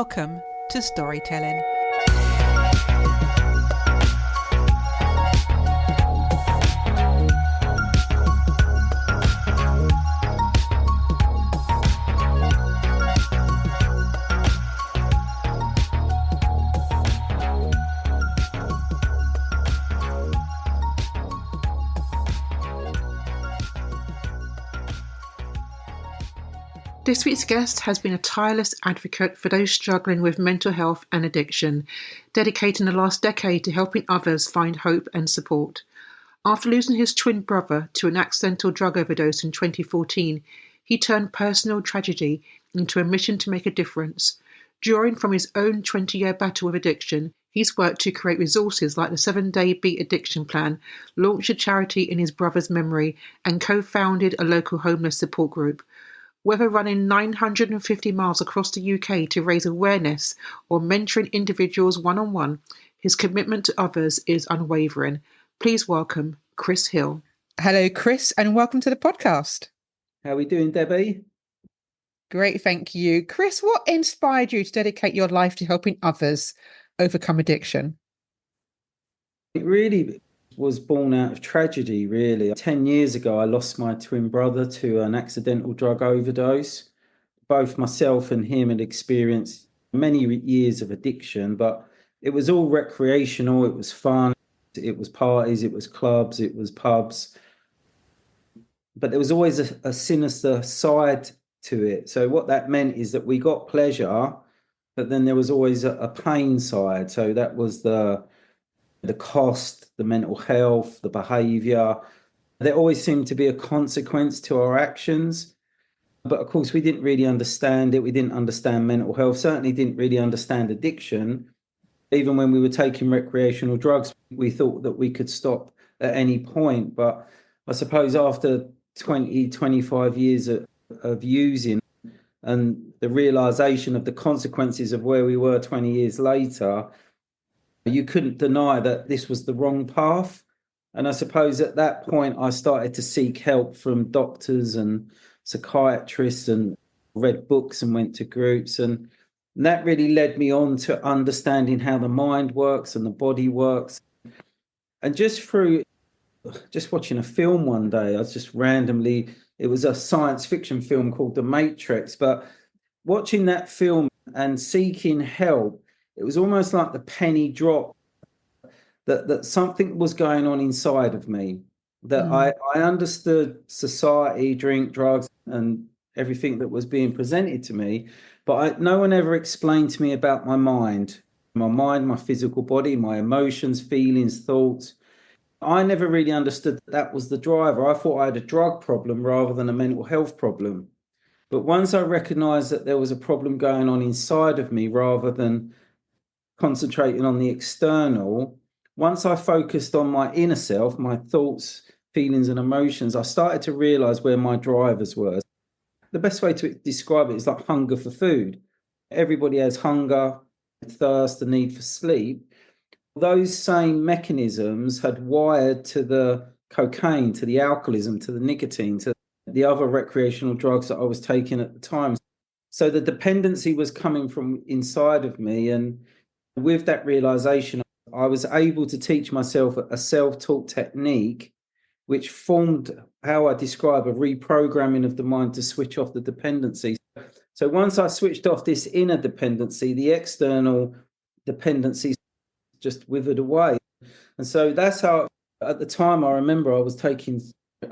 Welcome to Storytelling. This week's guest has been a tireless advocate for those struggling with mental health and addiction, dedicating the last decade to helping others find hope and support. After losing his twin brother to an accidental drug overdose in 2014, he turned personal tragedy into a mission to make a difference. Drawing from his own 20-year battle with addiction, he's worked to create resources like the 7-Day Beat Addiction Plan, launched a charity in his brother's memory, and co-founded a local homeless support group. Whether running 950 miles across the UK to raise awareness or mentoring individuals one-on-one, his commitment to others is unwavering. Please welcome Chris Hill. Hello, Chris, and welcome to the podcast. How are we doing, Debbie? Great, thank you. Chris, what inspired you to dedicate your life to helping others overcome addiction? It really was born out of tragedy, really. 10 years ago, I lost my twin brother to an accidental drug overdose. Both myself and him had experienced many years of addiction, but it was all recreational. It was fun. It was parties. It was clubs. It was pubs. But there was always a sinister side to it. So what that meant is that we got pleasure, but then there was always a pain side. So that was the cost, the mental health, the behaviour. There always seemed to be a consequence to our actions. But of course, we didn't really understand it. We didn't understand mental health, certainly didn't really understand addiction. Even when we were taking recreational drugs, we thought that we could stop at any point. But I suppose after 25 years of using and the realisation of the consequences of where we were 20 years later, you couldn't deny that this was the wrong path. And I suppose at that point, I started to seek help from doctors and psychiatrists and read books and went to groups. And that really led me on to understanding how the mind works and the body works. And just watching a film one day, I was just randomly, it was a science fiction film called The Matrix. But watching that film and seeking help, it was almost like the penny drop that something was going on inside of me, that I understood society, drink, drugs, and everything that was being presented to me. But no one ever explained to me about my mind, my physical body, my emotions, feelings, thoughts. I never really understood that was the driver. I thought I had a drug problem rather than a mental health problem. But once I recognized that there was a problem going on inside of me rather than concentrating on the external, once I focused on my inner self, my thoughts, feelings and emotions, I started to realize where my drivers were. The best way to describe it is like hunger for food. Everybody has hunger, thirst, the need for sleep. Those same mechanisms had wired to the cocaine, to the alcoholism, to the nicotine, to the other recreational drugs that I was taking at the time. So the dependency was coming from inside of me. And with that realization, I was able to teach myself a self-taught technique, which formed how I describe a reprogramming of the mind to switch off the dependency. So once I switched off this inner dependency, the external dependency just withered away. And so that's how, at the time, I remember I was taking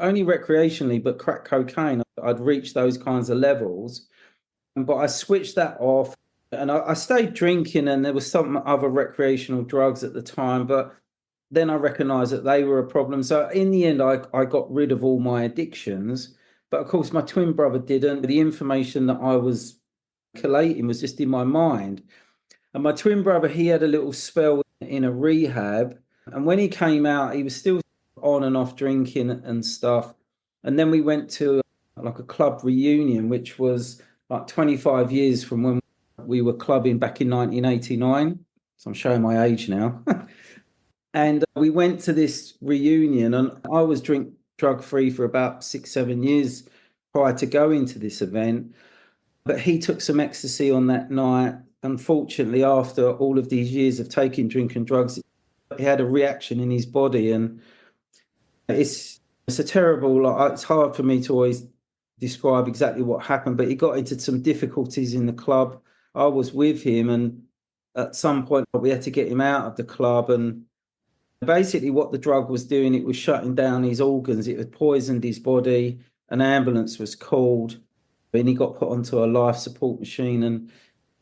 only recreationally, but crack cocaine. I'd reached those kinds of levels, but I switched that off. And I stayed drinking, and there was some other recreational drugs at the time, but then I recognized that they were a problem. So in the end, I got rid of all my addictions. But of course, my twin brother didn't. The information that I was collating was just in my mind. And my twin brother, he had a little spell in a rehab. And when he came out, he was still on and off drinking and stuff. And then we went to like a club reunion, which was like 25 years from when we were clubbing back in 1989. So I'm showing my age now. And we went to this reunion, and I was drug-free for about 6-7 years prior to going to this event. But he took some ecstasy on that night. unfortunately, after all of these years of taking drink and drugs, he had a reaction in his body, and it's a terrible. Like, it's hard for me to always describe exactly what happened, but he got into some difficulties in the club. I was with him, and at some point we had to get him out of the club. And basically, what the drug was doing, it was shutting down his organs. It had poisoned his body. An ambulance was called, and he got put onto a life support machine. And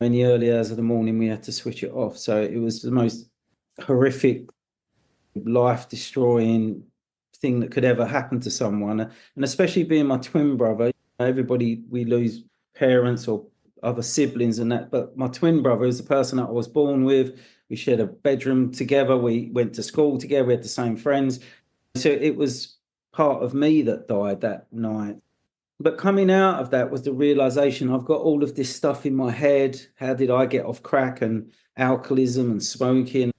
in the early hours of the morning, we had to switch it off. So it was the most horrific, life-destroying thing that could ever happen to someone. And especially being my twin brother, everybody, we lose parents or other siblings and that, but my twin brother is the person that I was born with. We shared a bedroom together. We went to school together. We had the same friends. So it was part of me that died that night. But coming out of that was the realization I've got all of this stuff in my head. How did I get off crack and alcoholism and smoking?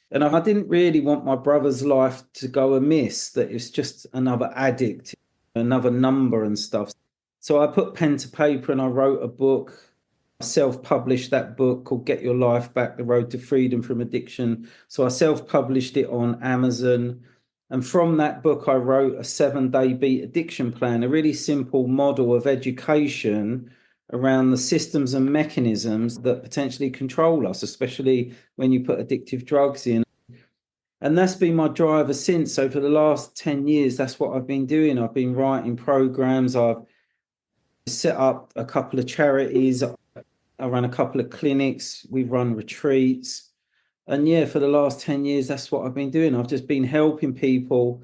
And I didn't really want my brother's life to go amiss, that it's just another addict, another number and stuff. So I put pen to paper and I wrote a book. I self-published that book called Get Your Life Back, The Road to Freedom from Addiction. So I self-published it on Amazon. And from that book, I wrote a 7-day beat addiction plan, a really simple model of education around the systems and mechanisms that potentially control us, especially when you put addictive drugs in. And that's been my driver since. So for the last 10 years, that's what I've been doing. I've been writing programs. I've set up a couple of charities. I run a couple of clinics. We've run retreats. And yeah, for the last 10 years, that's what I've been doing. I've just been helping people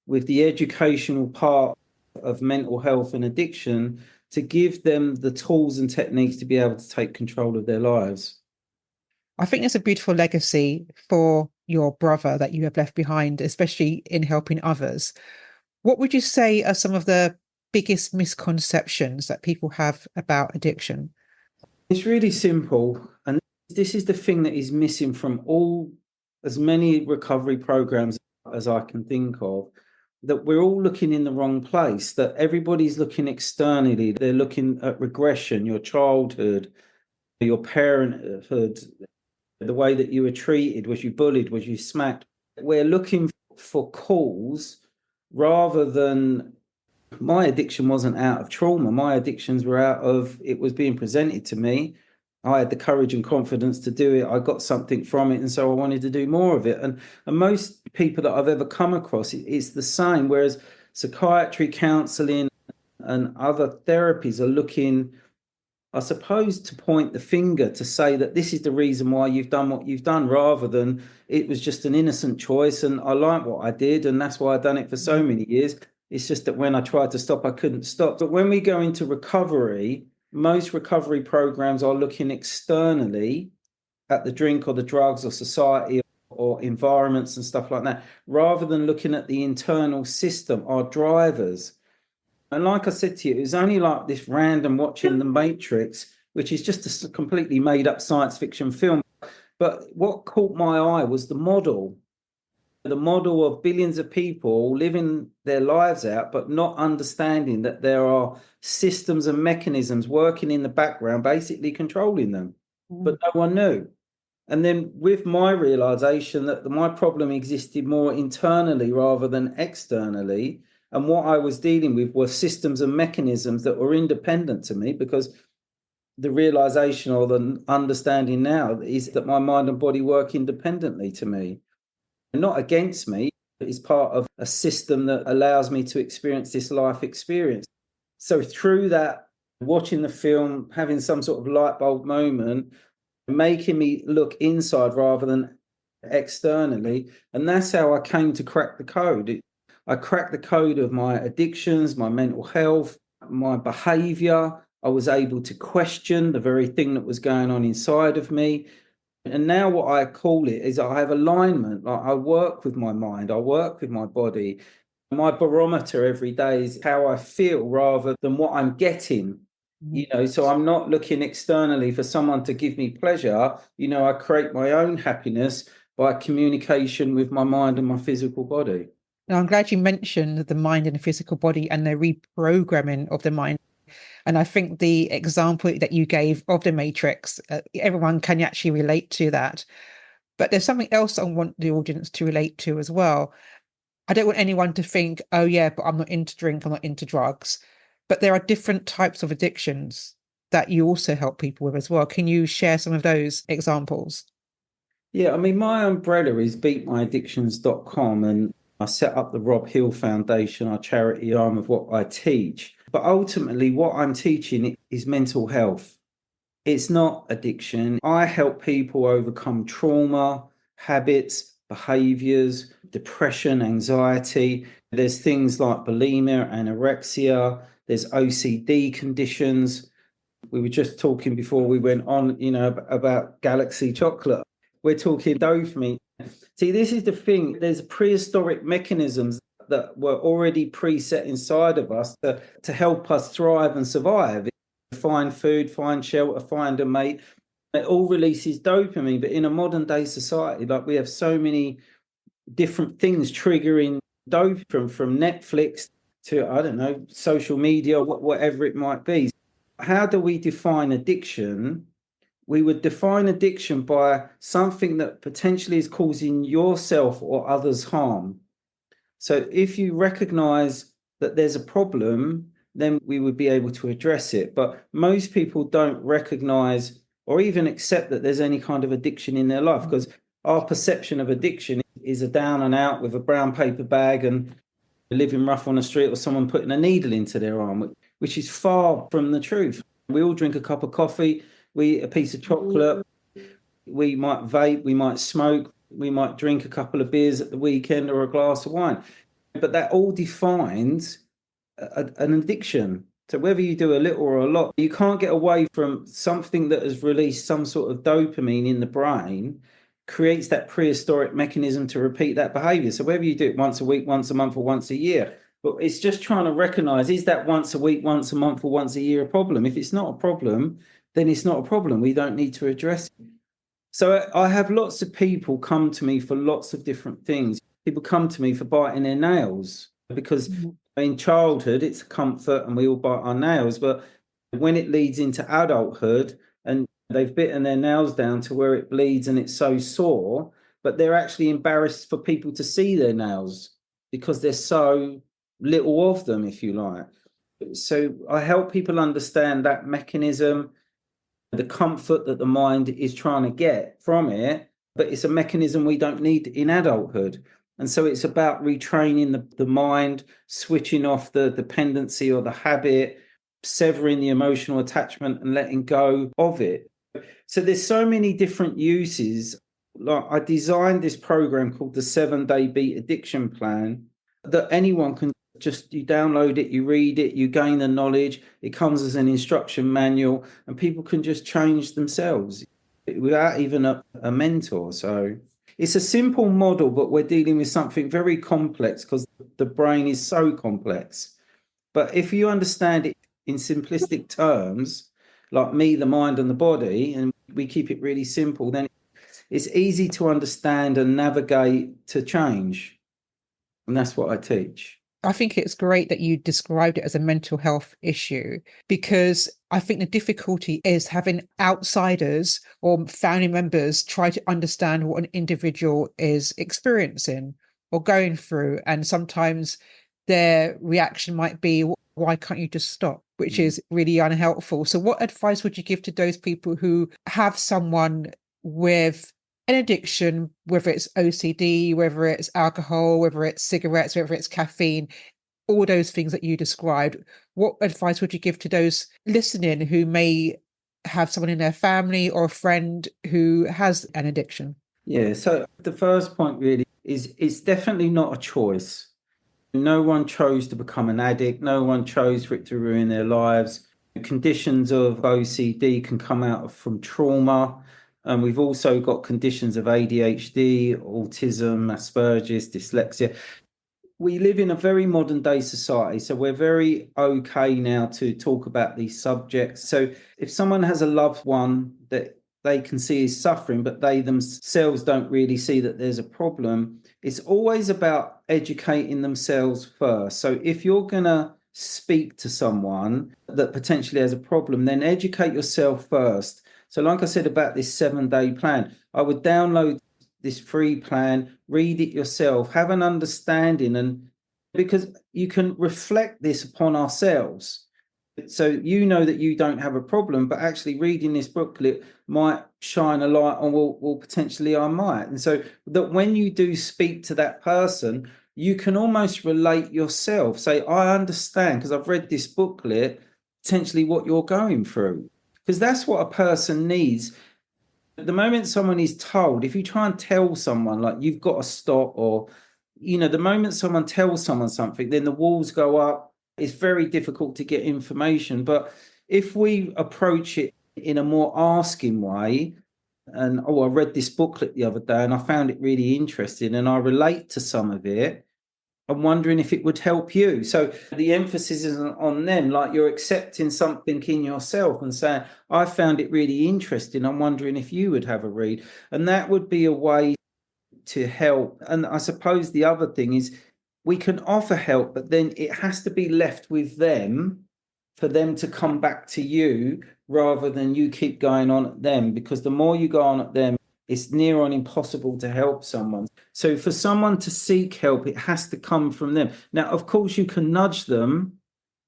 with the educational part of mental health and addiction to give them the tools and techniques to be able to take control of their lives. I think it's a beautiful legacy for your brother that you have left behind, especially in helping others. What would you say are some of the biggest misconceptions that people have about addiction? It's really simple. And this is the thing that is missing from as many recovery programs as I can think of, that we're all looking in the wrong place, that everybody's looking externally. They're looking at regression, your childhood, your parenthood, the way that you were treated. Was you bullied? Was you smacked? We're looking for cause rather than, my addiction wasn't out of trauma. My addictions were out of, it was being presented to me. I had the courage and confidence to do it. I got something from it, and so I wanted to do more of it. And most people that I've ever come across, it's the same. Whereas psychiatry, counselling, and other therapies are looking, I suppose, to point the finger to say that this is the reason why you've done what you've done, rather than it was just an innocent choice and I like what I did and that's why I've done it for so many years. It's just that when I tried to stop, I couldn't stop. But when we go into recovery, most recovery programs are looking externally at the drink or the drugs or society or environments and stuff like that, rather than looking at the internal system, our drivers. And like I said to you, it was only like this random watching The Matrix, which is just a completely made up science fiction film. But what caught my eye was the model of billions of people living their lives out, but not understanding that there are systems and mechanisms working in the background, basically controlling them. But no one knew. And then with my realization that my problem existed more internally rather than externally, and what I was dealing with were systems and mechanisms that were independent to me, because the realization or the understanding now is that my mind and body work independently to me. Not against me, but is part of a system that allows me to experience this life experience. So through that, watching the film, having some sort of light bulb moment, making me look inside rather than externally. And that's how I came to crack the code. I cracked the code of my addictions, my mental health, my behavior. I was able to question the very thing that was going on inside of me. And now what I call it is I have alignment. Like, I work with my mind, I work with my body. My barometer every day is how I feel rather than what I'm getting. So I'm not looking externally for someone to give me pleasure. I create my own happiness by communication with my mind and my physical body. Now, I'm glad you mentioned the mind and the physical body and the reprogramming of the mind. And I think the example that you gave of the Matrix, everyone can actually relate to that. But there's something else I want the audience to relate to as well. I don't want anyone to think, oh, yeah, but I'm not into drink, I'm not into drugs. But there are different types of addictions that you also help people with as well. Can you share some of those examples? Yeah, I mean, my umbrella is beatmyaddictions.com, and I set up the Rob Hill Foundation, our charity arm of what I teach. But ultimately, what I'm teaching is mental health. It's not addiction. I help people overcome trauma, habits, behaviors, depression, anxiety. There's things like bulimia, anorexia, there's OCD conditions. We were just talking before we went on, about Galaxy chocolate. We're talking dopamine. See, this is the thing. There's prehistoric mechanisms that were already preset inside of us to help us thrive and survive. Find food, find shelter, find a mate. It all releases dopamine. But in a modern day society, like, we have so many different things triggering dopamine, from Netflix to, I don't know, social media, whatever it might be. How do we define addiction? We would define addiction by something that potentially is causing yourself or others harm. So if you recognize that there's a problem, then we would be able to address it. But most people don't recognize or even accept that there's any kind of addiction in their life, because our perception of addiction is a down and out with a brown paper bag and living rough on the street, or someone putting a needle into their arm, which is far from the truth. We all drink a cup of coffee, we eat a piece of chocolate, we might vape, we might smoke, we might drink a couple of beers at the weekend or a glass of wine. But that all defines an addiction. So whether you do a little or a lot, you can't get away from something that has released some sort of dopamine in the brain, creates that prehistoric mechanism to repeat that behavior. So whether you do it once a week, once a month, or once a year, but it's just trying to recognize, is that once a week, once a month, or once a year a problem? If it's not a problem, then it's not a problem. We don't need to address it. So I have lots of people come to me for lots of different things. People come to me for biting their nails, because in childhood it's a comfort and we all bite our nails. But when it leads into adulthood and they've bitten their nails down to where it bleeds and it's so sore, but they're actually embarrassed for people to see their nails because there's so little of them, if you like. So I help people understand that mechanism, the comfort that the mind is trying to get from it, but it's a mechanism we don't need in adulthood. And so it's about retraining the mind, switching off the dependency or the habit, severing the emotional attachment and letting go of it. So there's so many different uses. Like, I designed this program called the 7-Day Beat Addiction Plan that anyone can you download it, you read it, you gain the knowledge. It comes as an instruction manual and people can just change themselves without even a mentor. So it's a simple model, but we're dealing with something very complex because the brain is so complex. But if you understand it in simplistic terms, like me, the mind and the body, and we keep it really simple, then it's easy to understand and navigate to change. And that's what I teach. I think it's great that you described it as a mental health issue, because I think the difficulty is having outsiders or family members try to understand what an individual is experiencing or going through. And sometimes their reaction might be, why can't you just stop? Which is really unhelpful. So what advice would you give to those people who have someone with an addiction, whether it's OCD, whether it's alcohol, whether it's cigarettes, whether it's caffeine, all those things that you described? What advice would you give to those listening who may have someone in their family or a friend who has an addiction? Yeah, so the first point really is it's definitely not a choice. No one chose to become an addict. No one chose for it to ruin their lives. Conditions of OCD can come out from trauma. And we've also got conditions of ADHD, autism, Asperger's, dyslexia. We live in a very modern day society, so we're very okay now to talk about these subjects. So if someone has a loved one that they can see is suffering, but they themselves don't really see that there's a problem, it's always about educating themselves first. So if you're going to speak to someone that potentially has a problem, then educate yourself first. So like I said about this 7-day plan, I would download this free plan, read it yourself, have an understanding, and because you can reflect this upon ourselves. So you know that you don't have a problem, but actually reading this booklet might shine a light on, well, potentially I might. And so that when you do speak to that person, you can almost relate yourself. Say, I understand because I've read this booklet, potentially what you're going through. Because that's what a person needs. The moment someone is told, if you try and tell someone like you've got to stop, or the moment someone tells someone something, then the walls go up. It's very difficult to get information. But if we approach it in a more asking way, and I read this booklet the other day and I found it really interesting and I relate to some of it, I'm wondering if it would help you. So the emphasis isn't on them, like you're accepting something in yourself and saying, I found it really interesting. I'm wondering if you would have a read. And that would be a way to help. And I suppose the other thing is we can offer help, but then it has to be left with them for them to come back to you rather than you keep going on at them, because the more you go on at them, it's near on impossible to help someone. So for someone to seek help, it has to come from them. Now, of course, you can nudge them,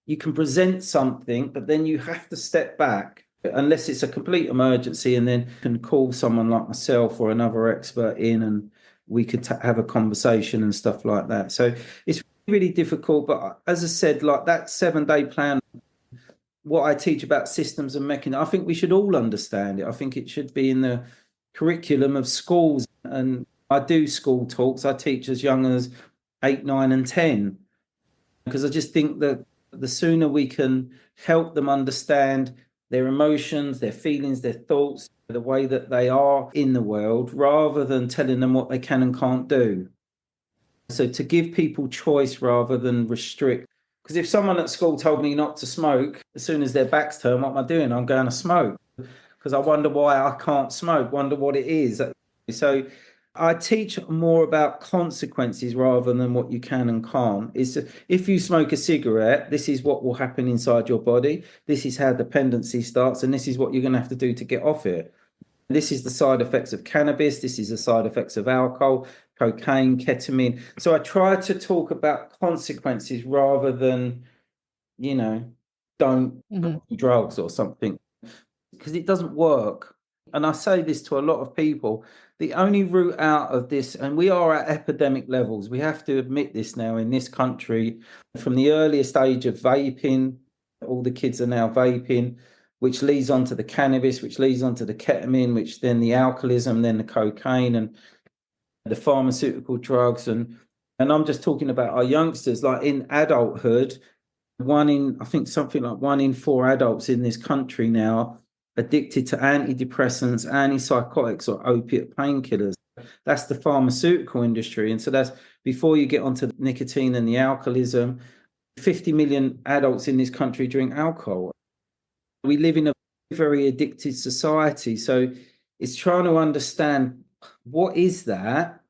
you can present something, but then you have to step back unless it's a complete emergency, and then you can call someone like myself or another expert in, and we could have a conversation and stuff like that. So it's really difficult. But as I said, like that 7-day plan, what I teach about systems and mechanisms, I think we should all understand it. I think it should be in the curriculum of schools. And I do school talks. I teach as young as 8, 9 and 10, because I just think that the sooner we can help them understand their emotions, their feelings, their thoughts, the way that they are in the world, rather than telling them what they can and can't do. So to give people choice rather than restrict. Because if someone at school told me not to smoke, as soon as their back's turned, what am I doing? I'm going to smoke. Because I wonder why I can't smoke, wonder what it is. So I teach more about consequences rather than what you can and can't. Is if you smoke a cigarette, this is what will happen inside your body. This is how dependency starts, and this is what you're going to have to do to get off it. This is the side effects of cannabis. This is the side effects of alcohol, cocaine, ketamine. So I try to talk about consequences rather than, don't do drugs or something, because it doesn't work. And I say this to a lot of people, the only route out of this, and we are at epidemic levels, we have to admit this now in this country, from the earliest age of vaping, all the kids are now vaping, which leads on to the cannabis, which leads on to the ketamine, which then the alcoholism, then the cocaine and the pharmaceutical drugs. And I'm just talking about our youngsters, like in adulthood, I think something like 1 in 4 adults in this country now addicted to antidepressants, antipsychotics, or opiate painkillers. That's the pharmaceutical industry. And so that's before you get onto the nicotine and the alcoholism. 50 million adults in this country drink alcohol. We live in a very addicted society. So it's trying to understand what is that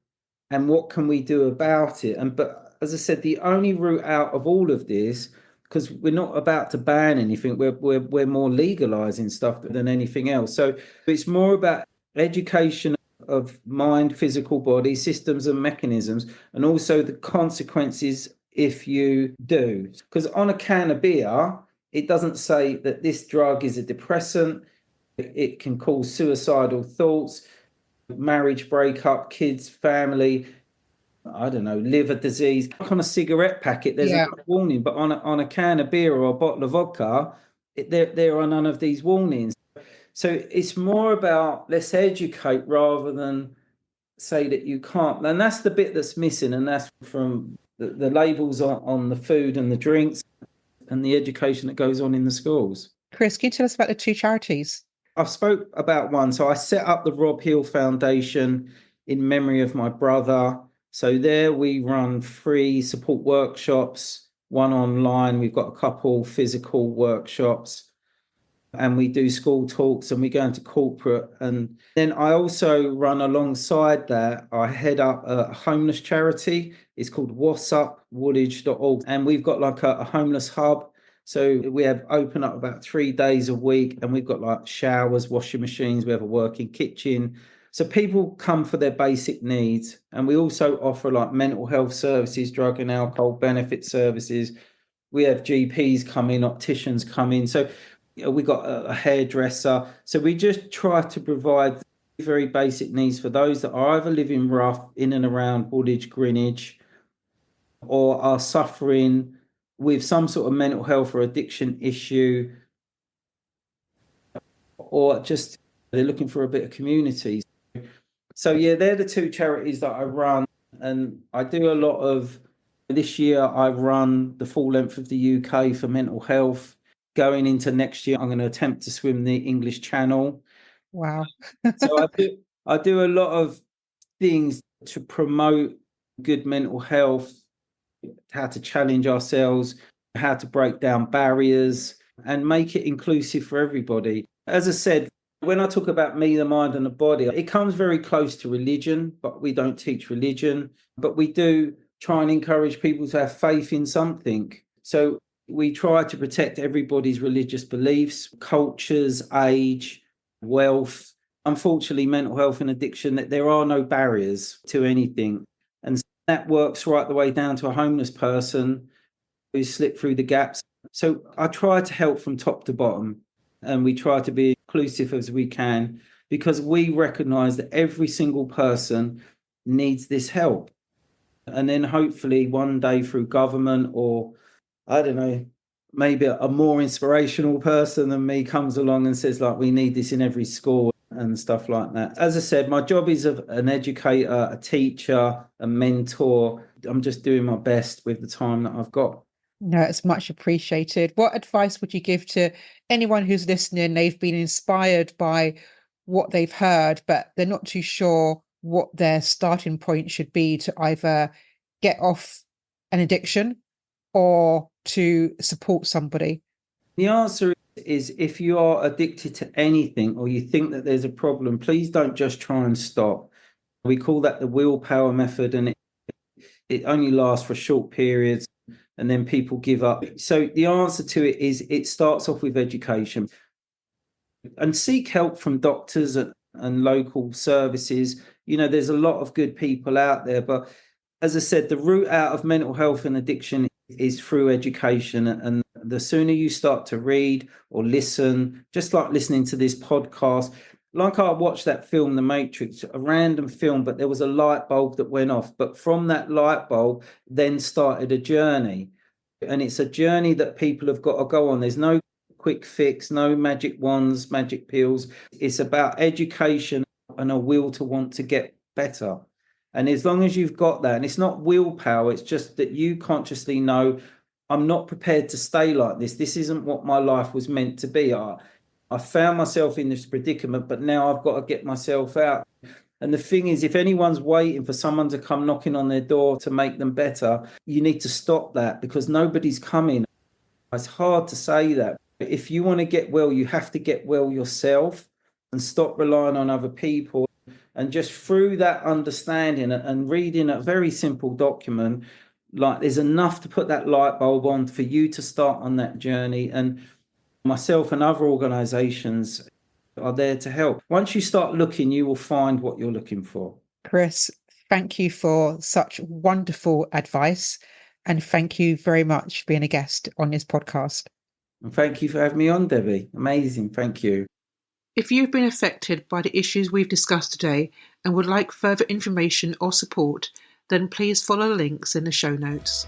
and what can we do about it. But as I said, the only route out of all of this, because we're not about to ban anything, we're more legalizing stuff than anything else. So it's more about education of mind, physical body, systems and mechanisms, and also the consequences if you do. Because on a can of beer, it doesn't say that this drug is a depressant. It can cause suicidal thoughts, marriage breakup, kids, family, I don't know, liver disease. Like on a cigarette packet, there's a warning, but on a can of beer or a bottle of vodka, there are none of these warnings. So it's more about let's educate rather than say that you can't. And that's the bit that's missing, and that's from the labels on the food and the drinks and the education that goes on in the schools. Chris, can you tell us about the 2 charities? I've spoke about one. So I set up the Rob Hill Foundation in memory of my brother. So there we run free support workshops, one online. We've got a couple physical workshops. and we do school talks and we go into corporate. And then I also run alongside that, I head up a homeless charity. It's called whatsupwoolwich.org, and we've got like a homeless hub. So we have open up about 3 days a week, and we've got like showers, washing machines, we have a working kitchen. So people come for their basic needs. And we also offer like mental health services, drug and alcohol benefit services. We have GPs come in, opticians come in. So we got a hairdresser. So we just try to provide very basic needs for those that are either living rough in and around Woolwich, Greenwich, or are suffering with some sort of mental health or addiction issue, or just they're looking for a bit of community. So yeah, they're the two charities that I run. And I do a lot of, this year I run the full length of the UK for mental health. Going into next year, I'm going to attempt to swim the English Channel. Wow. So I do a lot of things to promote good mental health, how to challenge ourselves, how to break down barriers and make it inclusive for everybody. As I said, when I talk about me, the mind and the body, it comes very close to religion, but we don't teach religion. But we do try and encourage people to have faith in something. So we try to protect everybody's religious beliefs, cultures, age, wealth. Unfortunately, mental health and addiction, that there are no barriers to anything. And that works right the way down to a homeless person who slipped through the gaps. So I try to help from top to bottom, and we try to be inclusive as we can, because we recognise that every single person needs this help. And then hopefully one day through government, or I don't know, maybe a more inspirational person than me comes along and says, like, we need this in every school and stuff like that. As I said, my job is of an educator, a teacher, a mentor. I'm just doing my best with the time that I've got. No, it's much appreciated. What advice would you give to anyone who's listening? They've been inspired by what they've heard, but they're not too sure what their starting point should be to either get off an addiction or to support somebody? The answer is, if you are addicted to anything or you think that there's a problem, please don't just try and stop. We call that the willpower method, and it only lasts for short periods, and then people give up. So the answer to it is, it starts off with education, and seek help from doctors and local services. You know, there's a lot of good people out there, but as I said, the route out of mental health and addiction is through education. And the sooner you start to read or listen, just like listening to this podcast, like I watched that film, The Matrix, a random film, but there was a light bulb that went off. But from that light bulb then started a journey. And it's a journey that people have got to go on. There's no quick fix, no magic wands, magic pills. It's about education and a will to want to get better. And as long as you've got that, and it's not willpower, it's just that you consciously know, I'm not prepared to stay like this. This isn't what my life was meant to be. I found myself in this predicament, but now I've got to get myself out. And the thing is, if anyone's waiting for someone to come knocking on their door to make them better, you need to stop that, because nobody's coming. It's hard to say that. But if you want to get well, you have to get well yourself and stop relying on other people. And just through that understanding and reading a very simple document, like, there's enough to put that light bulb on for you to start on that journey. And myself and other organisations are there to help. Once you start looking, you will find what you're looking for. Chris, thank you for such wonderful advice. And thank you very much for being a guest on this podcast. And thank you for having me on, Debbie. Amazing. Thank you. If you've been affected by the issues we've discussed today and would like further information or support, then please follow the links in the show notes.